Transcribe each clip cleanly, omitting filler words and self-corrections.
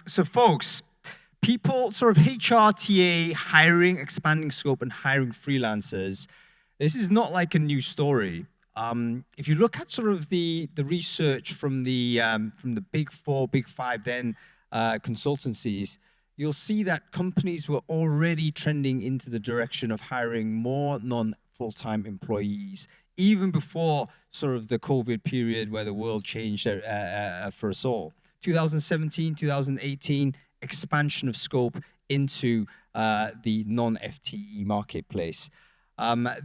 So folks, people sort of HRTA, hiring, expanding scope, and hiring freelancers. This is not like a new story. If you look at sort of the research from the big four, big five, then consultancies, you'll see that companies were already trending into the direction of hiring more non-full-time employees, even before sort of the COVID period where the world changed for us all. 2017, 2018, expansion of scope into the non-FTE marketplace.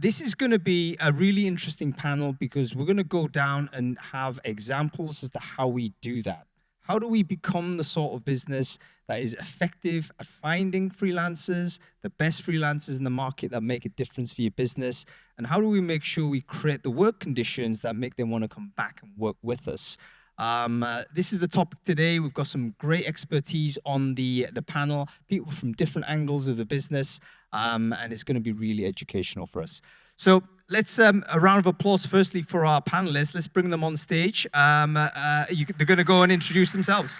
This is going to be a really interesting panel because we're going to go down and have examples as to how we do that. How do we become the sort of business that is effective at finding freelancers, the best freelancers in the market that make a difference for your business? And how do we make sure we create the work conditions that make them want to come back and work with us? This is the topic today. We've got some great expertise on the panel, people from different angles of the business, and it's going to be really educational for us. So let's a round of applause firstly for our panelists. Let's bring them on stage. They're going to go and introduce themselves.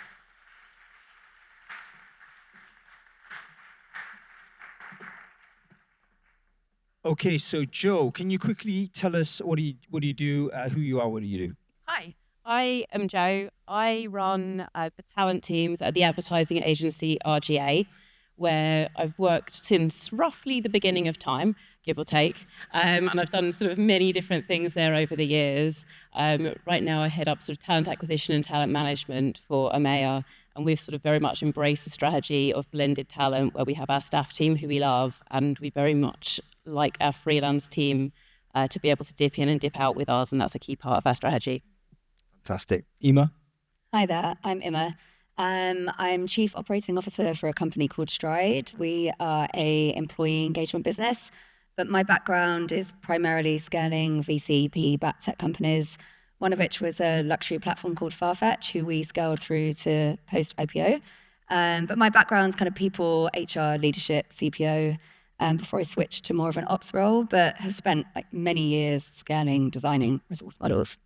Okay, so Joe, can you quickly tell us what do you do, who you are, what do you do? Hi, I am Joe. I run the talent teams at the advertising agency RGA, where I've worked since roughly the beginning of time, give or take, and I've done sort of many different things there over the years. Right now I head up sort of talent acquisition and talent management for EMEA, and we've sort of very much embraced the strategy of blended talent where we have our staff team who we love, and we very much like our freelance team to be able to dip in and dip out with us, and that's a key part of our strategy. Fantastic. Emma? Hi there, I'm Emma. I'm Chief Operating Officer for a company called Stride. We are an employee engagement business, but my background is primarily scaling VC, PE-backed tech companies, one of which was a luxury platform called Farfetch, who we scaled through to post-IPO. But my background's kind of people, HR, leadership, CPO, before I switched to more of an ops role, but have spent like many years scaling, designing resource models.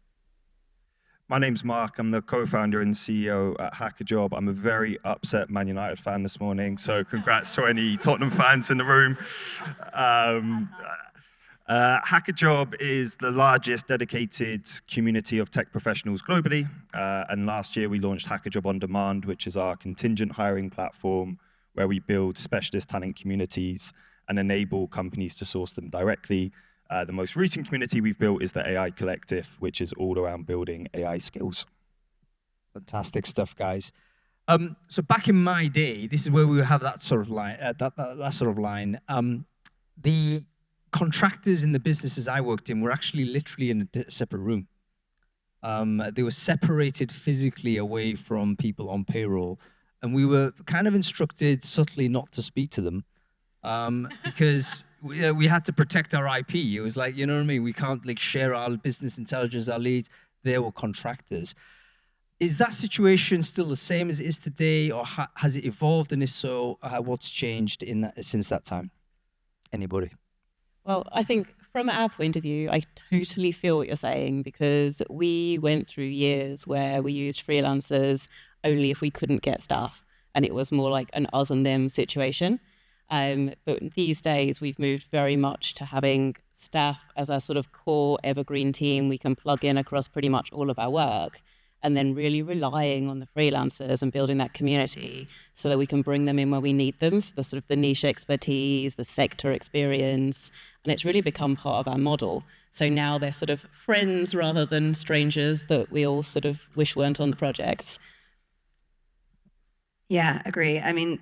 My name's Mark. I'm the co-founder and CEO at HackerJob. I'm a very upset Man United fan this morning, so congrats to any Tottenham fans in the room. HackerJob is the largest dedicated community of tech professionals globally, and last year we launched HackerJob On Demand, which is our contingent hiring platform where we build specialist talent communities and enable companies to source them directly. The most recent community we've built is the AI Collective, which is all around building AI skills. Fantastic stuff, guys. So back in my day, this is where we have that sort of line. The contractors in the businesses I worked in were actually literally in a separate room. They were separated physically away from people on payroll, and we were kind of instructed subtly not to speak to them because we had to protect our IP. It was like, you know what I mean? We can't like share our business intelligence, our leads. They were contractors. Is that situation still the same as it is today, or has it evolved? And if so, what's changed since that time? Anybody? Well, I think from our point of view, I totally feel what you're saying, because we went through years where we used freelancers only if we couldn't get staff, and it was more like an us and them situation. But these days, we've moved very much to having staff as our sort of core evergreen team we can plug in across pretty much all of our work, and then really relying on the freelancers and building that community so that we can bring them in where we need them for the sort of the niche expertise, the sector experience, and it's really become part of our model. So now they're sort of friends rather than strangers that we all sort of wish weren't on the projects. Yeah, agree. I mean,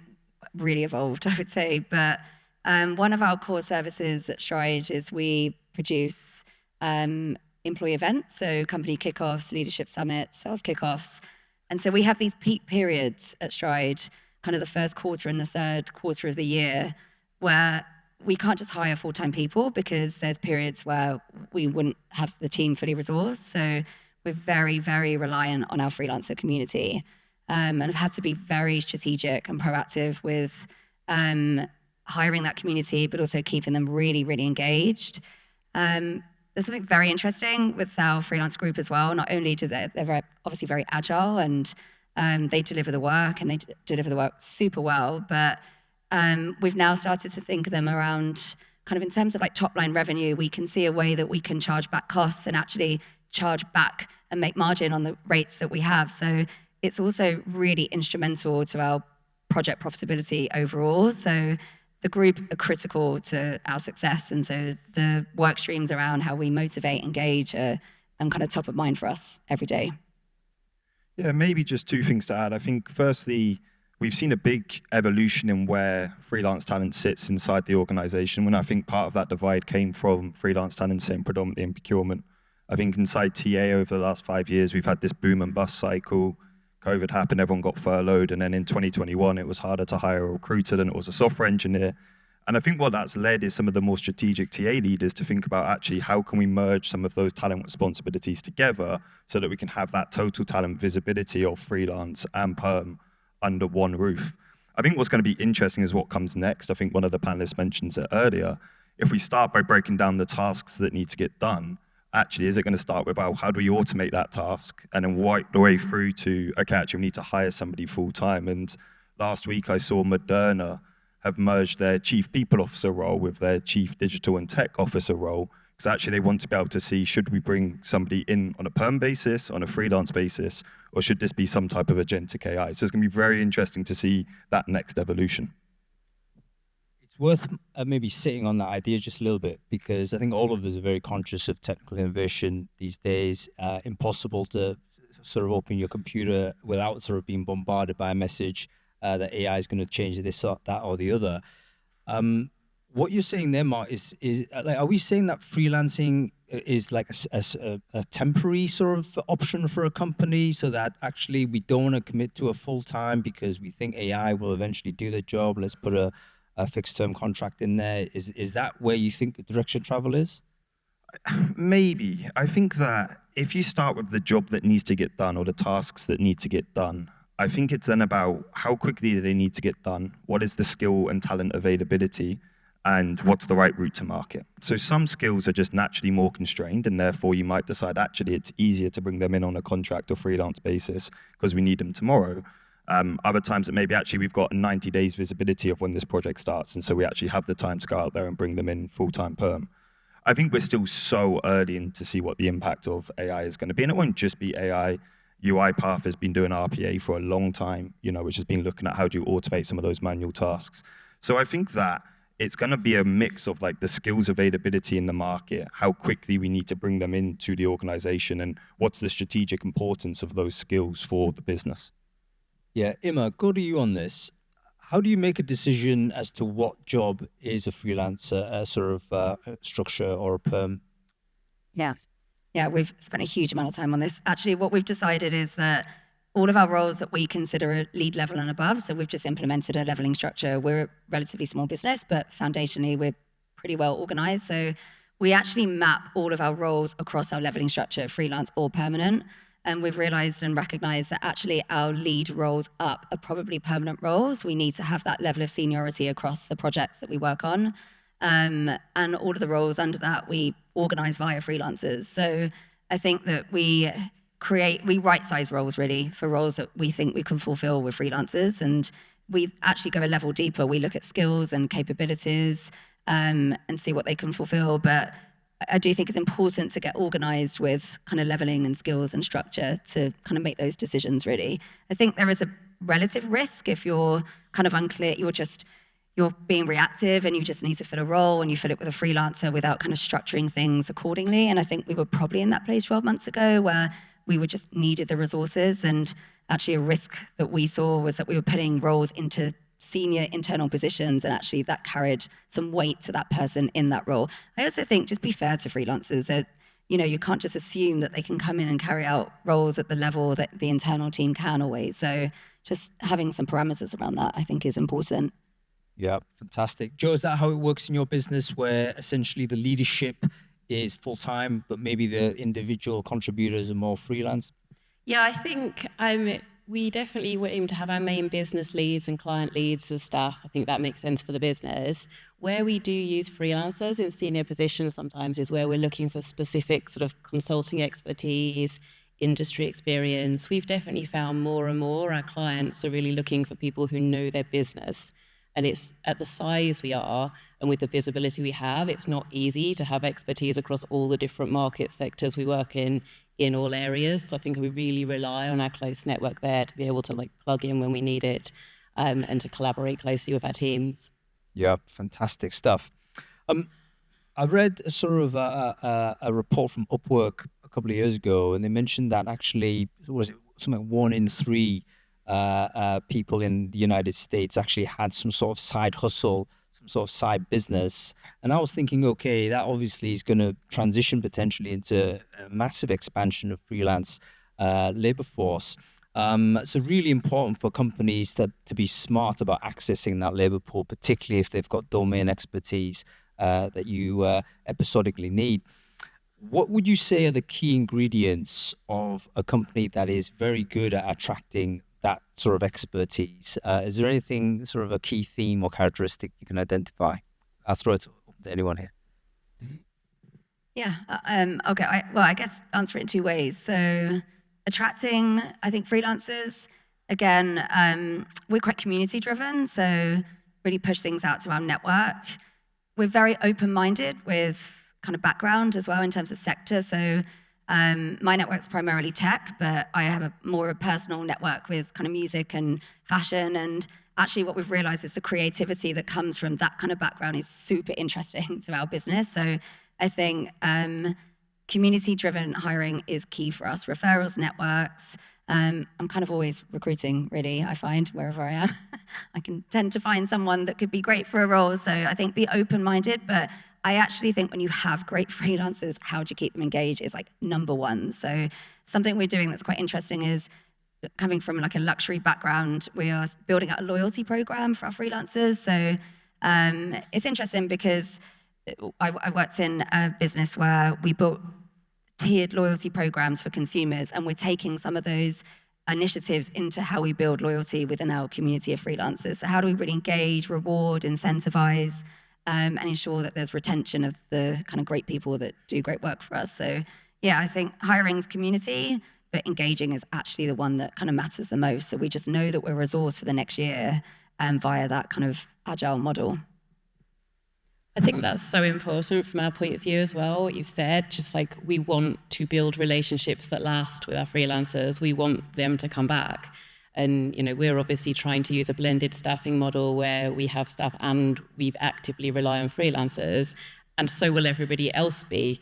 really evolved, I would say. But one of our core services at Stride is we produce employee events, so company kickoffs, leadership summits, sales kickoffs. And so we have these peak periods at Stride, kind of the first quarter and the third quarter of the year, where we can't just hire full-time people because there's periods where we wouldn't have the team fully resourced. So we're very, very reliant on our freelancer community. And have had to be very strategic and proactive with hiring that community, but also keeping them really, really engaged. There's something very interesting with our freelance group as well. Not only do they're obviously very agile and They deliver the work, and they deliver the work super well. But we've now started to think of them around kind of in terms of like top line revenue. We can see a way that we can charge back costs and actually charge back and make margin on the rates that we have. So it's also really instrumental to our project profitability overall. So the group are critical to our success. And so the work streams around how we motivate, engage are kind of top of mind for us every day. Yeah, maybe just two things to add. I think firstly, we've seen a big evolution in where freelance talent sits inside the organization. When I think part of that divide came from freelance talent sitting predominantly in procurement. I think inside TA over the last 5 years, we've had this boom and bust cycle. COVID happened, everyone got furloughed. And then in 2021, it was harder to hire a recruiter than it was a software engineer. And I think what that's led is some of the more strategic TA leaders to think about actually how can we merge some of those talent responsibilities together so that we can have that total talent visibility of freelance and perm under one roof. I think what's going to be interesting is what comes next. I think one of the panelists mentioned it earlier. If we start by breaking down the tasks that need to get done, actually, is it going to start with, how do we automate that task? And then work the way through to, okay, actually, we need to hire somebody full time. And last week, I saw Moderna have merged their chief people officer role with their chief digital and tech officer role, because actually they want to be able to see, should we bring somebody in on a perm basis, on a freelance basis, or should this be some type of agentic AI? So it's going to be very interesting to see that next evolution. It's worth maybe sitting on that idea just a little bit, because I think all of us are very conscious of technical innovation these days. Impossible to sort of open your computer without sort of being bombarded by a message that AI is going to change this or that or the other. What you're saying there, Mark, is like, are we saying that freelancing is like a temporary sort of option for a company, so that actually we don't want to commit to a full time because we think AI will eventually do the job? Let's put a fixed term contract in there. Is that where you think the direction of travel is? Maybe. I think that if you start with the job that needs to get done or the tasks that need to get done, I think it's then about how quickly do they need to get done, what is the skill and talent availability, and what's the right route to market. So some skills are just naturally more constrained, and therefore you might decide actually it's easier to bring them in on a contract or freelance basis because we need them tomorrow. Other times it may be actually we've got 90 days visibility of when this project starts, and so we actually have the time to go out there and bring them in full-time perm. I think we're still so early in to see what the impact of AI is going to be, and it won't just be AI. UiPath has been doing RPA for a long time, which has been looking at how do you automate some of those manual tasks. So I think that it's going to be a mix of like the skills availability in the market, how quickly we need to bring them into the organization, and what's the strategic importance of those skills for the business. Yeah, Emma, go to you on this. How do you make a decision as to what job is a freelancer sort of structure or a perm? Yeah, we've spent a huge amount of time on this. Actually, what we've decided is that all of our roles that we consider are lead level and above, so we've just implemented a leveling structure. We're a relatively small business, but foundationally, we're pretty well organized. So we actually map all of our roles across our leveling structure, freelance or permanent. And we've realized and recognized that actually our lead roles up are probably permanent roles. We need to have that level of seniority across the projects that we work on. And all of the roles under that we organize via freelancers. So I think that we right-size roles really for roles that we think we can fulfill with freelancers. And we actually go a level deeper. We look at skills and capabilities and see what they can fulfill. But I do think it's important to get organized with kind of leveling and skills and structure to kind of make those decisions really. I think there is a relative risk if you're kind of unclear, you're being reactive and you just need to fill a role and you fill it with a freelancer without kind of structuring things accordingly. And I think we were probably in that place 12 months ago where we were just needed the resources, and actually a risk that we saw was that we were putting roles into senior internal positions, and actually that carried some weight to that person in that role. I also think just be fair to freelancers, that you can't just assume that they can come in and carry out roles at the level that the internal team can always. So just having some parameters around that I think is important. Yeah, fantastic. Joe, is that how it works in your business, where essentially the leadership is full-time, but maybe the individual contributors are more freelance? Yeah, I think we definitely were aiming to have our main business leads and client leads as staff. I think that makes sense for the business. Where we do use freelancers in senior positions sometimes is where we're looking for specific sort of consulting expertise industry experience. We've definitely found more and more our clients are really looking for people who know their business. And it's at the size we are and with the visibility we have, it's not easy to have expertise across all the different market sectors we work in all areas. So I think we really rely on our close network there to be able to like plug in when we need it, and to collaborate closely with our teams. Yeah, fantastic stuff. I read a sort of a report from Upwork a couple of years ago, and they mentioned that actually, was it something like 1 in 3 people in the United States actually had some sort of side hustle, some sort of side business. And I was thinking, okay, that obviously is going to transition potentially into a massive expansion of freelance labor force. So really important for companies to be smart about accessing that labor pool, particularly if they've got domain expertise that you episodically need. What would you say are the key ingredients of a company that is very good at attracting that sort of expertise? Is there anything sort of a key theme or characteristic you can identify? I'll throw it to anyone here. Yeah. Okay. I guess answer it in 2 ways. So attracting, I think, freelancers, again, we're quite community driven. So really push things out to our network. We're very open-minded with kind of background as well in terms of sector. So my network's primarily tech, but I have a more personal network with kind of music and fashion. And actually what we've realized is the creativity that comes from that kind of background is super interesting to our business. So I think community-driven hiring is key for us. Referrals, networks. I'm kind of always recruiting, really, I find, wherever I am. I can tend to find someone that could be great for a role. So I think be open-minded, but I actually think when you have great freelancers, how do you keep them engaged is like number 1. So something we're doing that's quite interesting is, coming from like a luxury background, we are building out a loyalty program for our freelancers. So it's interesting because I worked in a business where we built tiered loyalty programs for consumers, and we're taking some of those initiatives into how we build loyalty within our community of freelancers. So how do we really engage, reward, incentivize, and ensure that there's retention of the kind of great people that do great work for us? So yeah, I think hiring's community, but engaging is actually the one that kind of matters the most. So we just know that we're resourced for the next year via that kind of agile model. I think that's so important from our point of view as well, what you've said, just like we want to build relationships that last with our freelancers. We want them to come back. And, you know, we're obviously trying to use a blended staffing model where we have staff and we actively rely on freelancers, and so will everybody else be.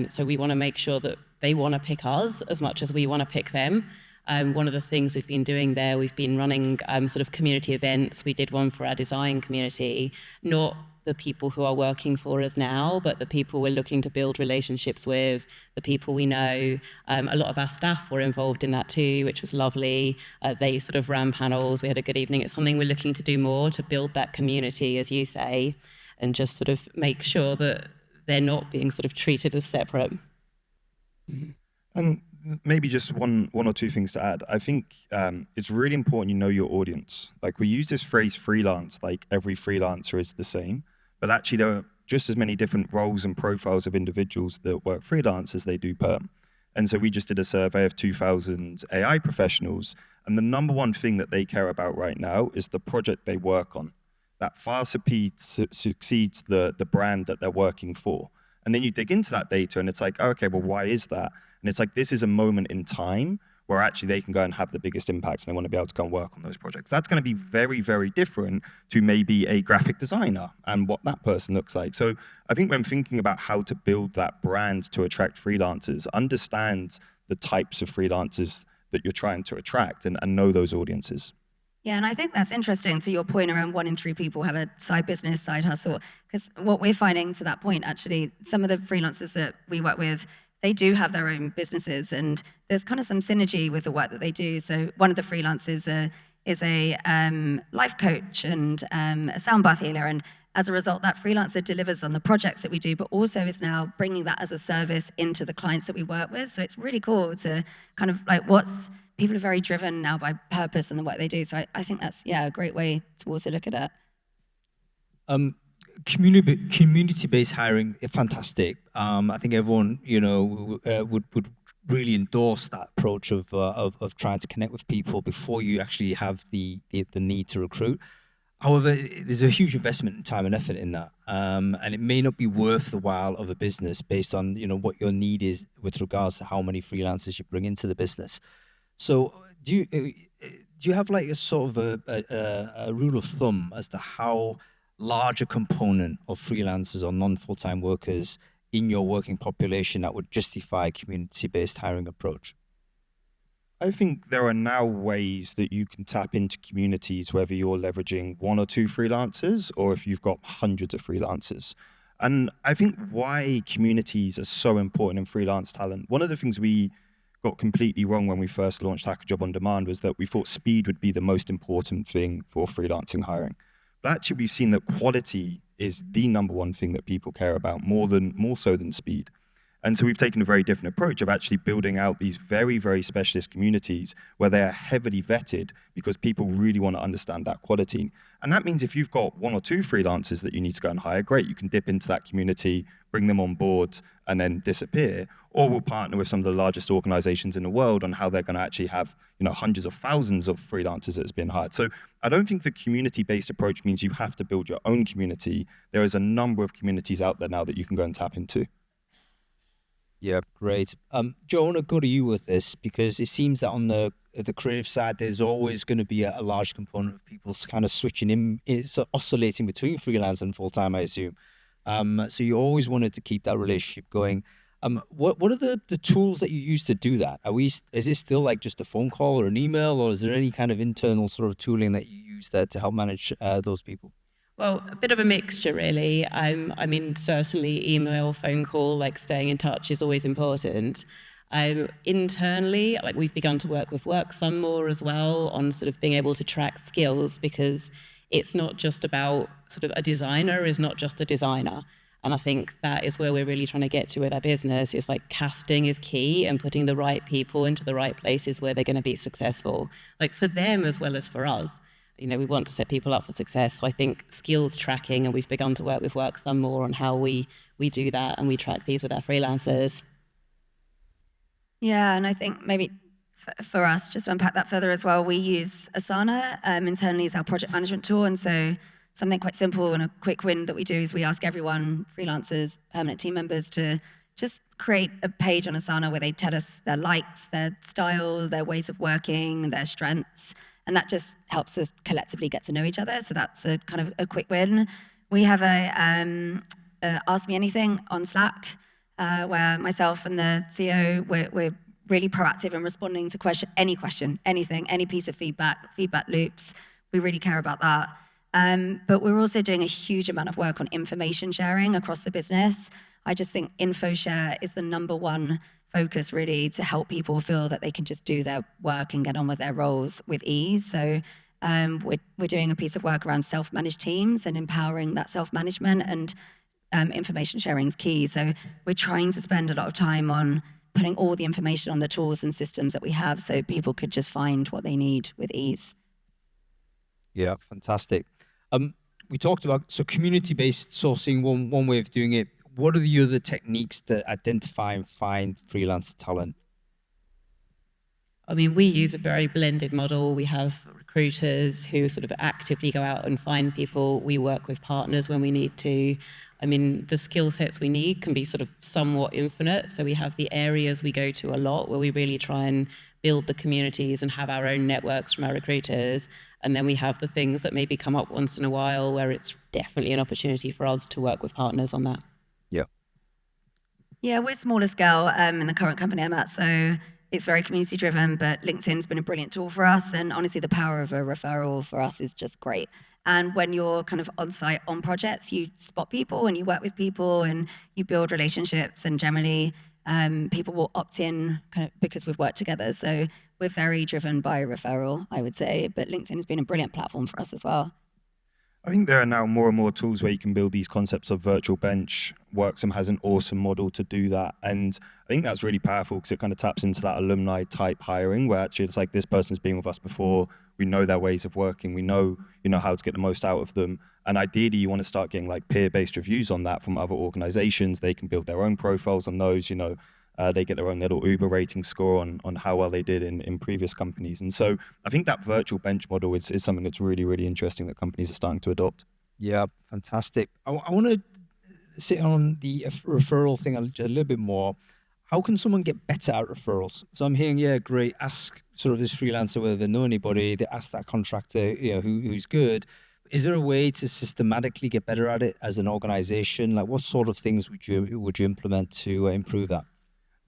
So we want to make sure that they want to pick us as much as we want to pick them. One of the things we've been doing there, we've been running sort of community events. We did one for our design community, not the people who are working for us now, but the people we're looking to build relationships with, the people we know. A lot of our staff were involved in that too, which was lovely. They sort of ran panels. We had a good evening. It's something we're looking to do more to build that community, as you say, and just sort of make sure that they're not being sort of treated as separate. And maybe just one or two things to add. I think it's really important you know your audience. Like, we use this phrase freelance, like every freelancer is the same, but actually there are just as many different roles and profiles of individuals that work freelance as they do perm. And so we just did a survey of 2,000 AI professionals, and the number one thing that they care about right now is the project they work on. That far succeeds the brand that they're working for. And then you dig into that data and it's like, oh, okay, well, why is that? And it's like, this is a moment in time where actually they can go and have the biggest impacts and they want to be able to go and work on those projects. That's going to be very, very different to maybe a graphic designer and what that person looks like. So I think when thinking about how to build that brand to attract freelancers, understand the types of freelancers that you're trying to attract and know those audiences. Yeah, and I think that's interesting to your point around 1 in 3 people have a side business, side hustle. Because what we're finding to that point, actually, some of the freelancers that we work with, they do have their own businesses, and there's kind of some synergy with the work that they do. So one of the freelancers is a life coach and a sound bath healer, and as a result, that freelancer delivers on the projects that we do, but also is now bringing that as a service into the clients that we work with. So it's really cool to kind of like people are very driven now by purpose and the work they do. So I think that's, a great way to also look at it. Community-based hiring is fantastic. I think everyone, would really endorse that approach of trying to connect with people before you actually have the need to recruit. However, there's a huge investment in time and effort in that, and it may not be worth the while of a business based on what your need is with regards to how many freelancers you bring into the business. So, do you have like a sort of a rule of thumb as to how large a component of freelancers or non-full-time workers in your working population that would justify a community-based hiring approach? I think there are now ways that you can tap into communities, whether you're leveraging one or two freelancers or if you've got hundreds of freelancers. And I think why communities are so important in freelance talent, one of the things we got completely wrong when we first launched HackerJob On Demand was that we thought speed would be the most important thing for freelancing hiring. But actually, we've seen that quality is the number one thing that people care about, more so than speed. And so we've taken a very different approach of actually building out these very, very specialist communities where they are heavily vetted because people really want to understand that quality. And that means if you've got one or two freelancers that you need to go and hire, great, you can dip into that community, bring them on board, and then disappear. Or we'll partner with some of the largest organizations in the world on how they're going to actually have hundreds of thousands of freelancers that's been hired. So I don't think the community-based approach means you have to build your own community. There is a number of communities out there now that you can go and tap into. Yeah, great. Joe, I want to go to you with this because it seems that on the creative side, there's always going to be a large component of people kind of switching oscillating between freelance and full-time, I assume. So you always wanted to keep that relationship going. What are the tools that you use to do that? Is it still like just a phone call or an email, or is there any kind of internal sort of tooling that you use there to help manage those people? Well, a bit of a mixture, really. I mean, certainly email, phone call, like staying in touch is always important. Internally, like we've begun to work with Worksome more as well on sort of being able to track skills, because it's not just about sort of a designer is not just a designer. And I think that is where we're really trying to get to with our business. It's like casting is key and putting the right people into the right places where they're going to be successful, like for them as well as for us. We want to set people up for success. So I think skills tracking, and we've begun to work with Worksome more on how we do that, and we track these with our freelancers. Yeah, and I think maybe for us, just to unpack that further as well, we use Asana internally as our project management tool. And so something quite simple and a quick win that we do is we ask everyone, freelancers, permanent team members, to just create a page on Asana where they tell us their likes, their style, their ways of working, their strengths. And that just helps us collectively get to know each other. So that's a kind of a quick win. We have a Ask Me Anything on Slack, where myself and the CEO, we're really proactive in responding to anything, any piece of feedback loops. We really care about that. But we're also doing a huge amount of work on information sharing across the business. I just think info share is the number one focus, really, to help people feel that they can just do their work and get on with their roles with ease. So we're doing a piece of work around self-managed teams and empowering that self-management, and information sharing is key. So we're trying to spend a lot of time on putting all the information on the tools and systems that we have so people could just find what they need with ease. Yeah, fantastic. We talked about community-based sourcing, one way of doing it. What are the other techniques to identify and find freelance talent? I mean, we use a very blended model. We have recruiters who sort of actively go out and find people. We work with partners when we need to. I mean, the skill sets we need can be sort of somewhat infinite. So we have the areas we go to a lot where we really try and build the communities and have our own networks from our recruiters. And then we have the things that maybe come up once in a while where it's definitely an opportunity for us to work with partners on that. Yeah, we're smaller scale in the current company I'm at, so it's very community driven, but LinkedIn's been a brilliant tool for us. And honestly, the power of a referral for us is just great. And when you're kind of on site on projects, you spot people and you work with people and you build relationships, and generally people will opt in kind of because we've worked together. So we're very driven by referral, I would say, but LinkedIn has been a brilliant platform for us as well. I think there are now more and more tools where you can build these concepts of virtual bench. Worksome has an awesome model to do that. And I think that's really powerful because it kind of taps into that alumni type hiring where actually it's like, this person's been with us before. We know their ways of working. We know, how to get the most out of them. And ideally, you want to start getting like peer-based reviews on that from other organizations. They can build their own profiles on those, They get their own little Uber rating score on how well they did in previous companies. And so I think that virtual bench model is something that's really, really interesting that companies are starting to adopt. Yeah, fantastic. I want to sit on the referral thing a little bit more. How can someone get better at referrals? So I'm hearing, yeah, great. Ask sort of this freelancer whether they know anybody. They ask that contractor, who's good. Is there a way to systematically get better at it as an organization? Like, what sort of things would you implement to improve that?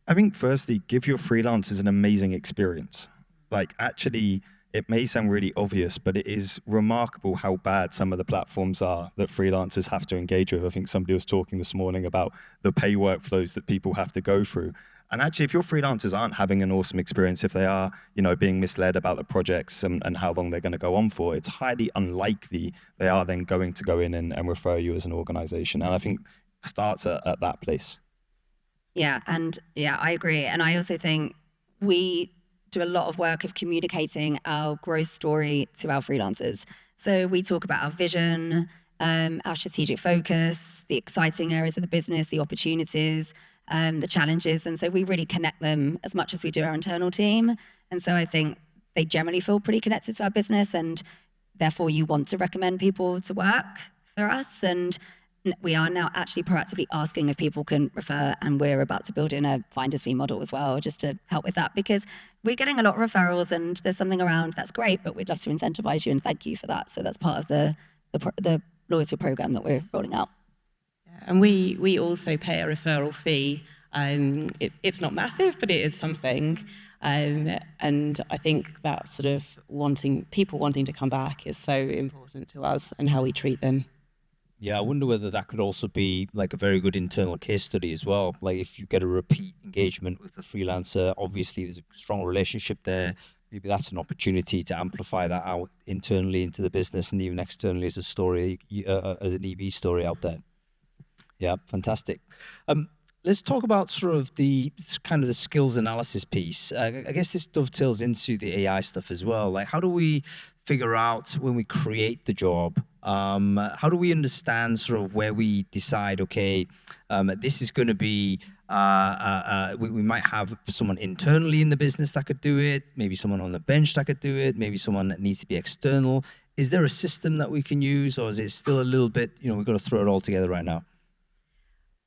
I think firstly, give your freelancers an amazing experience. Like, actually, it may sound really obvious, but it is remarkable how bad some of the platforms are that freelancers have to engage with. I think somebody was talking this morning about the pay workflows that people have to go through. And actually, if your freelancers aren't having an awesome experience, if they are, being misled about the projects and how long they're going to go on for, it's highly unlikely they are then going to go in and refer you as an organization. And I think it starts at that place. Yeah, I agree. And I also think we do a lot of work of communicating our growth story to our freelancers. So we talk about our vision, our strategic focus, the exciting areas of the business, the opportunities, the challenges. And so we really connect them as much as we do our internal team. And so I think they generally feel pretty connected to our business, and therefore you want to recommend people to work for us. And we are now actually proactively asking if people can refer, and we're about to build in a finder's fee model as well, just to help with that, because we're getting a lot of referrals and there's something around that's great, but we'd love to incentivize you and thank you for that. So that's part of the loyalty program that we're rolling out. And we also pay a referral fee. It's not massive, but it is something. And I think that sort of people wanting to come back is so important to us and how we treat them. Yeah, I wonder whether that could also be like a very good internal case study as well. Like if you get a repeat engagement with the freelancer, obviously there's a strong relationship there. Maybe that's an opportunity to amplify that out internally into the business and even externally as a story, as an EV story out there. Yeah, fantastic. Let's talk about sort of the skills analysis piece. I guess this dovetails into the AI stuff as well. Like, how do we figure out when we create the job? How do we understand sort of where we decide, okay, this is going to be, we might have someone internally in the business that could do it, maybe someone on the bench that could do it, maybe someone that needs to be external. Is there a system that we can use, or is it still a little bit, we've got to throw it all together right now?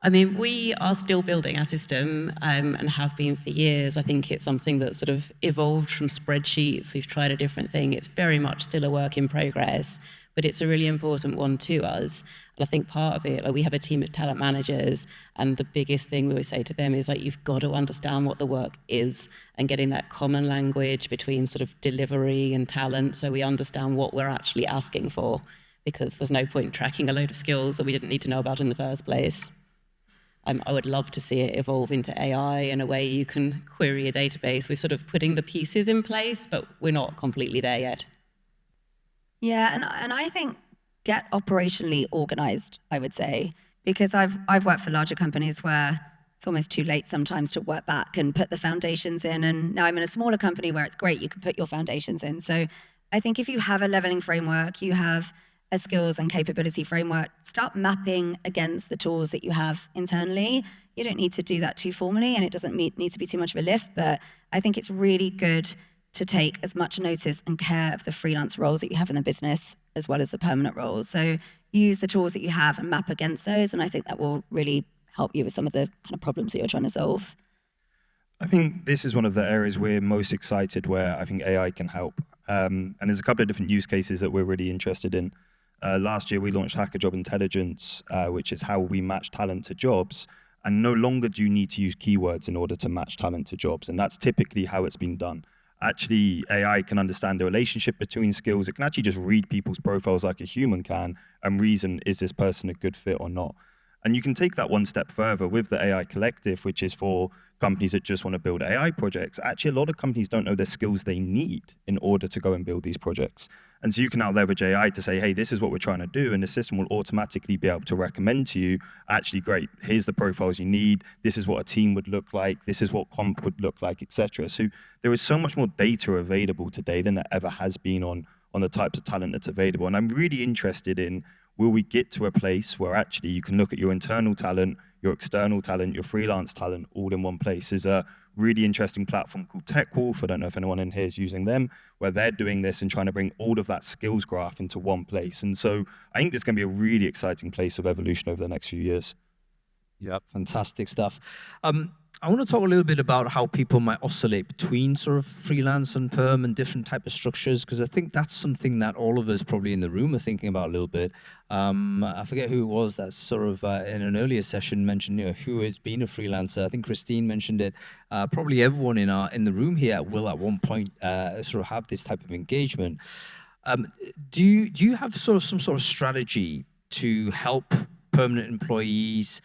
I mean, we are still building our system and have been for years. I think it's something that sort of evolved from spreadsheets. We've tried a different thing. It's very much still a work in progress, but it's a really important one to us. And I think part of it, like we have a team of talent managers, and the biggest thing we always say to them is like, you've got to understand what the work is and getting that common language between sort of delivery and talent so we understand what we're actually asking for, because there's no point tracking a load of skills that we didn't need to know about in the first place. I would love to see it evolve into AI in a way you can query a database. We're sort of putting the pieces in place, but we're not completely there yet. Yeah, and I think get operationally organized, I would say, because I've worked for larger companies where it's almost too late sometimes to work back and put the foundations in. And now I'm in a smaller company where it's great, you can put your foundations in. So I think if you have a leveling framework, you have a skills and capability framework, start mapping against the tools that you have internally. You don't need to do that too formally, and it doesn't need to be too much of a lift, but I think it's really good to take as much notice and care of the freelance roles that you have in the business as well as the permanent roles. So use the tools that you have and map against those, and I think that will really help you with some of the kind of problems that you're trying to solve. I think this is one of the areas we're most excited where I think AI can help. And there's a couple of different use cases that we're really interested in. Last year, we launched Hacker Job Intelligence, which is how we match talent to jobs. And no longer do you need to use keywords in order to match talent to jobs. And that's typically how it's been done. Actually, AI can understand the relationship between skills. It can actually just read people's profiles like a human can and reason, is this person a good fit or not? And you can take that one step further with the AI Collective, which is for companies that just want to build AI projects. Actually, a lot of companies don't know the skills they need in order to go and build these projects. And so you can now leverage AI to say, hey, this is what we're trying to do. And the system will automatically be able to recommend to you, actually, great, here's the profiles you need. This is what a team would look like. This is what comp would look like, etc. So there is so much more data available today than there ever has been on the types of talent that's available. And I'm really interested in will we get to a place where actually you can look at your internal talent, your external talent, your freelance talent all in one place? There's a really interesting platform called TechWolf. I don't know if anyone in here is using them, where they're doing this and trying to bring all of that skills graph into one place. And so I think there's going to be a really exciting place of evolution over the next few years. Yeah, fantastic stuff. I want to talk a little bit about how people might oscillate between sort of freelance and perm and different type of structures, because I think that's something that all of us probably in the room are thinking about a little bit. I forget who it was that sort of in an earlier session mentioned, who has been a freelancer. I think Christine mentioned it. Probably everyone in the room here will at one point sort of have this type of engagement. Do you have sort of some sort of strategy to help permanent employees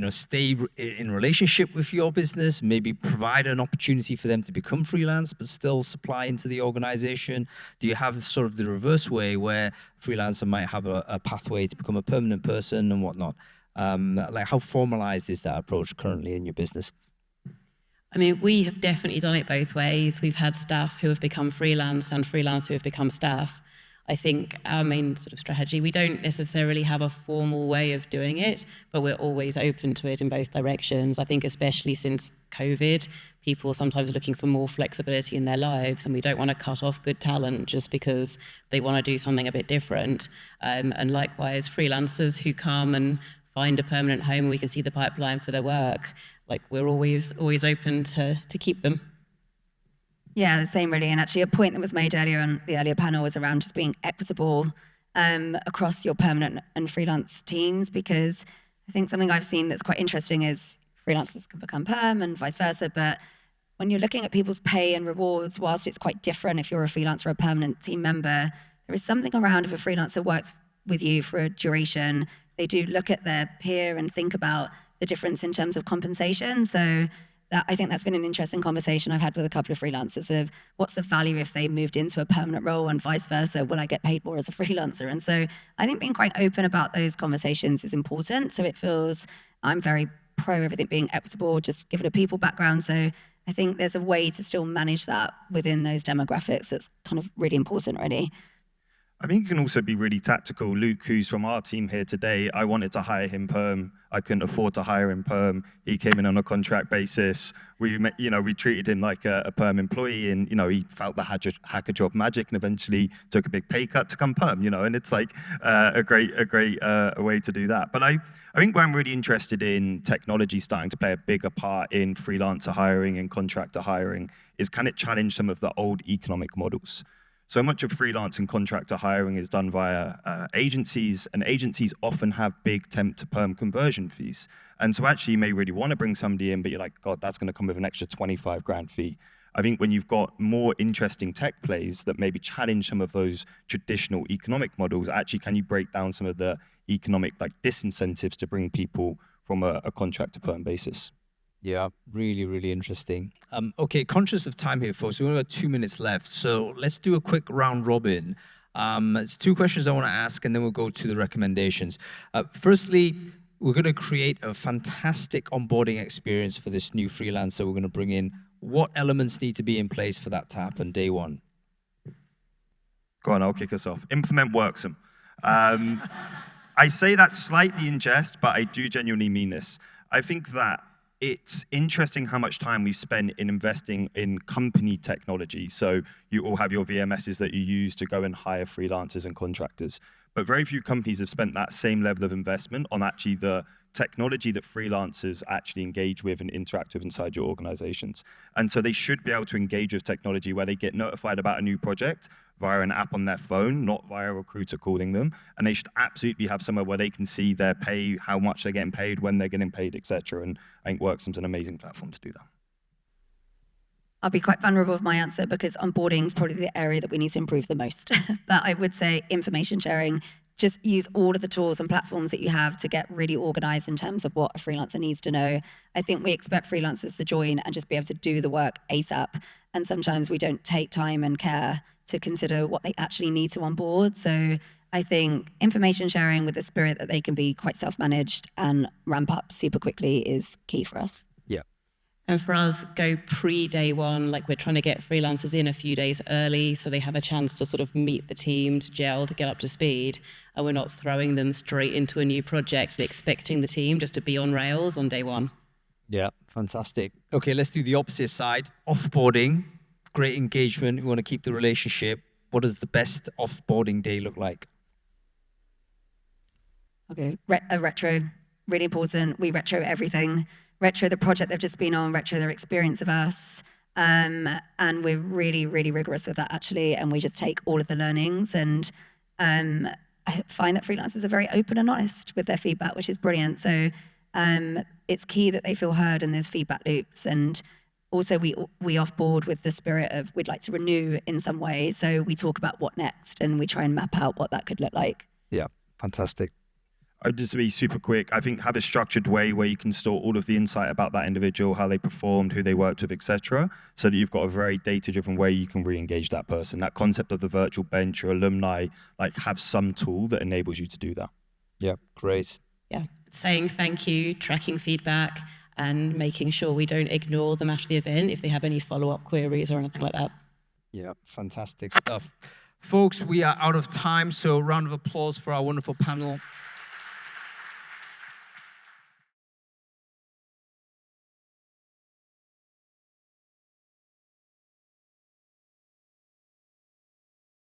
stay in relationship with your business, maybe provide an opportunity for them to become freelance, but still supply into the organization? Do you have sort of the reverse way where a freelancer might have a pathway to become a permanent person and whatnot? Like, how formalized is that approach currently in your business? I mean, we have definitely done it both ways. We've had staff who have become freelance and freelance who have become staff. I think our main sort of strategy, we don't necessarily have a formal way of doing it, but we're always open to it in both directions. I think especially since COVID, people are sometimes looking for more flexibility in their lives, and we don't want to cut off good talent just because they want to do something a bit different. And likewise, freelancers who come and find a permanent home and we can see the pipeline for their work, like we're always open to keep them. Yeah, the same really. And actually a point that was made earlier on the earlier panel was around just being equitable across your permanent and freelance teams, because I think something I've seen that's quite interesting is freelancers can become perm and vice versa. But when you're looking at people's pay and rewards, whilst it's quite different if you're a freelancer or a permanent team member, there is something around if a freelancer works with you for a duration, they do look at their peer and think about the difference in terms of compensation. So I think that's been an interesting conversation I've had with a couple of freelancers of what's the value if they moved into a permanent role and vice versa, will I get paid more as a freelancer? And so I think being quite open about those conversations is important. So it feels, I'm very pro everything being equitable, just give it a people background. So I think there's a way to still manage that within those demographics that's kind of really important already. I think it can also be really tactical. Luke, who's from our team here today, I wanted to hire him perm. I couldn't afford to hire him perm. He came in on a contract basis. We treated him like a perm employee, and he felt the hacker job magic, and eventually took a big pay cut to come perm. And it's like a great way to do that. But I think where I'm really interested in technology starting to play a bigger part in freelancer hiring and contractor hiring is, can it challenge some of the old economic models? So much of freelance and contractor hiring is done via agencies, and agencies often have big temp to perm conversion fees. And so actually you may really want to bring somebody in, but you're like, God, that's going to come with an extra 25 grand fee. I think when you've got more interesting tech plays that maybe challenge some of those traditional economic models, actually can you break down some of the economic disincentives to bring people from a contract to perm basis? Yeah, really, really interesting. Okay, conscious of time here, folks. We've only got 2 minutes left, so let's do a quick round robin. It's 2 questions I want to ask, and then we'll go to the recommendations. Firstly, we're going to create a fantastic onboarding experience for this new freelancer we're going to bring in. What elements need to be in place for that to happen day one? Go on, I'll kick us off. Implement Worksome. I say that slightly in jest, but I do genuinely mean this. I think that it's interesting how much time we've spent in investing in company technology. So you all have your VMSs that you use to go and hire freelancers and contractors. But very few companies have spent that same level of investment on actually the technology that freelancers actually engage with and interact with inside your organizations. And so they should be able to engage with technology where they get notified about a new project via an app on their phone, not via a recruiter calling them. And they should absolutely have somewhere where they can see their pay, how much they're getting paid, when they're getting paid, etc. And I think Worksome's an amazing platform to do that. I'll be quite vulnerable with my answer because onboarding is probably the area that we need to improve the most. But I would say information sharing, just use all of the tools and platforms that you have to get really organized in terms of what a freelancer needs to know. I think we expect freelancers to join and just be able to do the work ASAP. And sometimes we don't take time and care to consider what they actually need to onboard. So I think information sharing with the spirit that they can be quite self-managed and ramp up super quickly is key for us. And for us, go pre-day one, like we're trying to get freelancers in a few days early so they have a chance to sort of meet the team, to gel, to get up to speed. And we're not throwing them straight into a new project and expecting the team just to be on rails on day one. Yeah, fantastic. Okay, let's do the opposite side. Offboarding, great engagement. We want to keep the relationship. What does the best offboarding day look like? Okay, a retro, really important. We retro everything. Retro the project they've just been on, retro their experience of us. And we're really, really rigorous with that, actually. And we just take all of the learnings. And I find that freelancers are very open and honest with their feedback, which is brilliant. So it's key that they feel heard and there's feedback loops. And also we offboard with the spirit of we'd like to renew in some way. So we talk about what next and we try and map out what that could look like. Yeah, fantastic. I'd just be super quick. I think have a structured way where you can store all of the insight about that individual, how they performed, who they worked with, etc., so that you've got a very data-driven way you can re-engage that person. That concept of the virtual bench or alumni, like have some tool that enables you to do that. Yeah, great. Yeah, saying thank you, tracking feedback, and making sure we don't ignore them after the event if they have any follow-up queries or anything like that. Yeah, fantastic stuff. Folks, we are out of time, so round of applause for our wonderful panel.